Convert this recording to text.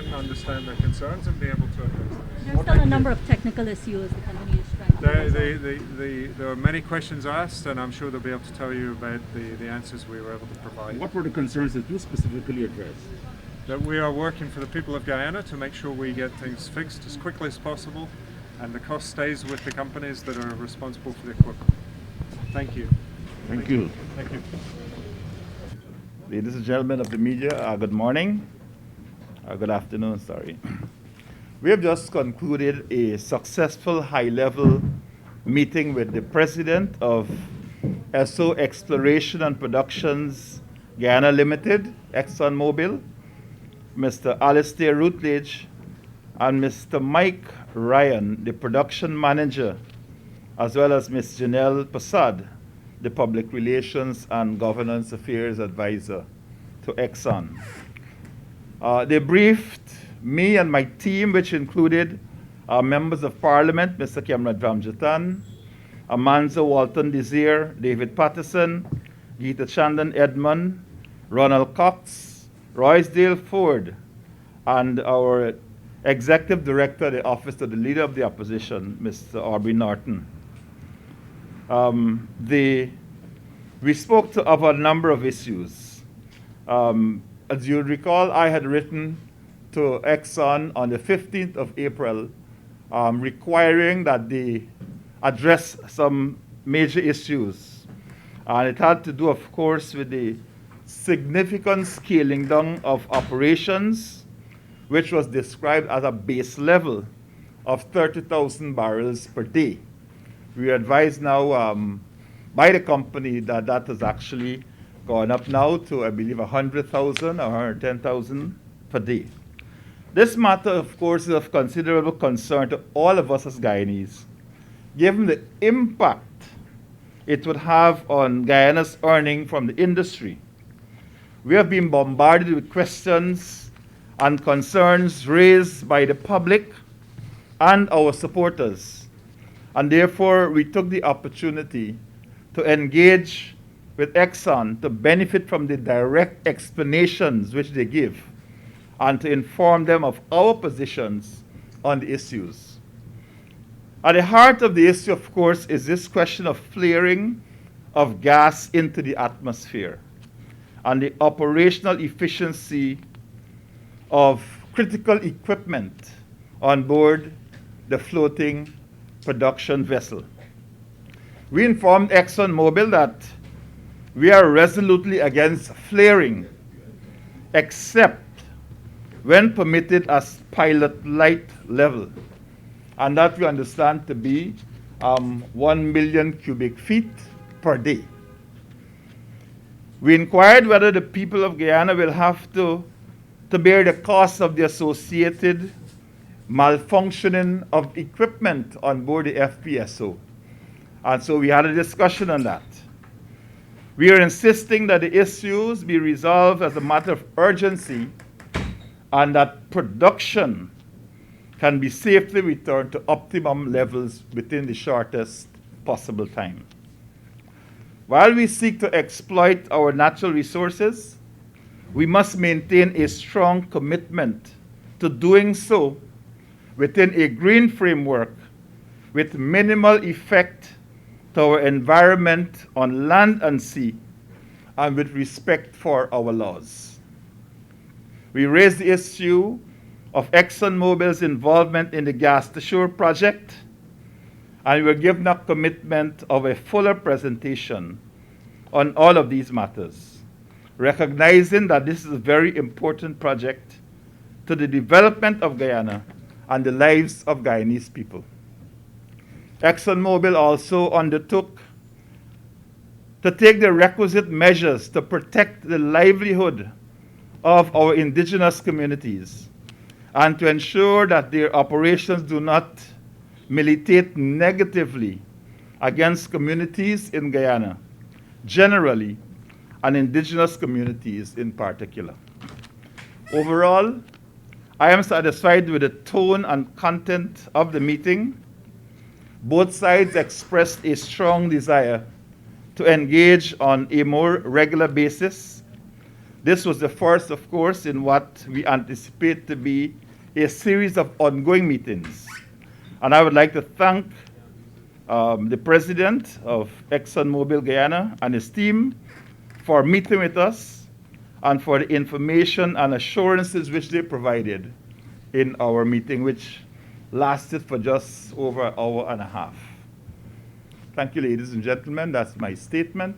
and understand their concerns and be able to address them. There's still a number of technical issues the company is trying to resolve. There are many questions asked, and I'm sure they'll be able to tell you about the answers we were able to provide. What were the concerns that you specifically addressed? That we are working for the people of Guyana to make sure we get things fixed as quickly as possible, and the cost stays with the companies that are responsible for the equipment. Thank you. Thank you. Thank you. Ladies and gentlemen of the media, good morning. Good afternoon, sorry. We have just concluded a successful high-level meeting with the president of Esso Exploration and Productions Guyana Limited, ExxonMobil, Mr. Alistair Routledge, and Mr. Mike Ryan, the production manager, as well as Ms. Janelle Passad, the Public Relations and Governance Affairs Advisor to Exxon. They briefed me and my team, which included members of Parliament, Mr. Cameron Ramjatan, Amanza Walton Desir, David Patterson, Geeta Chandan Edmond, Ronald Cox, Roysdale Ford, and our Executive Director of the Office of the Leader of the Opposition, Mr. Aubrey Norton. We spoke of a number of issues. As you recall, I had written to Exxon on the 15th of April requiring that they address some major issues. And it had to do, of course, with the significant scaling down of operations, which was described as a base level of 30,000 barrels per day. We are advised now by the company that that has actually gone up now to, I believe, 100,000 or 110,000 per day. This matter, of course, is of considerable concern to all of us as Guyanese, given the impact it would have on Guyana's earning from the industry. We have been bombarded with questions and concerns raised by the public and our supporters, and therefore we took the opportunity to engage with Exxon to benefit from the direct explanations which they give and to inform them of our positions on the issues. At the heart of the issue, of course, is this question of flaring of gas into the atmosphere and the operational efficiency of critical equipment on board the floating production vessel. We informed ExxonMobil that we are resolutely against flaring, except when permitted as pilot light level, and that we understand to be 1 million cubic feet per day. We inquired whether the people of Guyana will have to bear the cost of the associated malfunctioning of equipment on board the FPSO. And so we had a discussion on that. We are insisting that the issues be resolved as a matter of urgency and that production can be safely returned to optimum levels within the shortest possible time. While we seek to exploit our natural resources, we must maintain a strong commitment to doing so within a green framework with minimal effect to our environment on land and sea, and with respect for our laws. We raised the issue of ExxonMobil's involvement in the Gas to Shore project, and we were given a commitment of a fuller presentation on all of these matters, recognizing that this is a very important project to the development of Guyana and the lives of Guyanese people. ExxonMobil also undertook to take the requisite measures to protect the livelihood of our indigenous communities and to ensure that their operations do not militate negatively against communities in Guyana generally and indigenous communities in particular. Overall, I am satisfied with the tone and content of the meeting. Both sides expressed a strong desire to engage on a more regular basis, This was the first, of course, in what we anticipate to be a series of ongoing meetings. And I would like to thank the president of ExxonMobil Guyana and his team for meeting with us and for the information and assurances which they provided in our meeting, which lasted for just over an hour and a half. Thank you, ladies and gentlemen. That's my statement.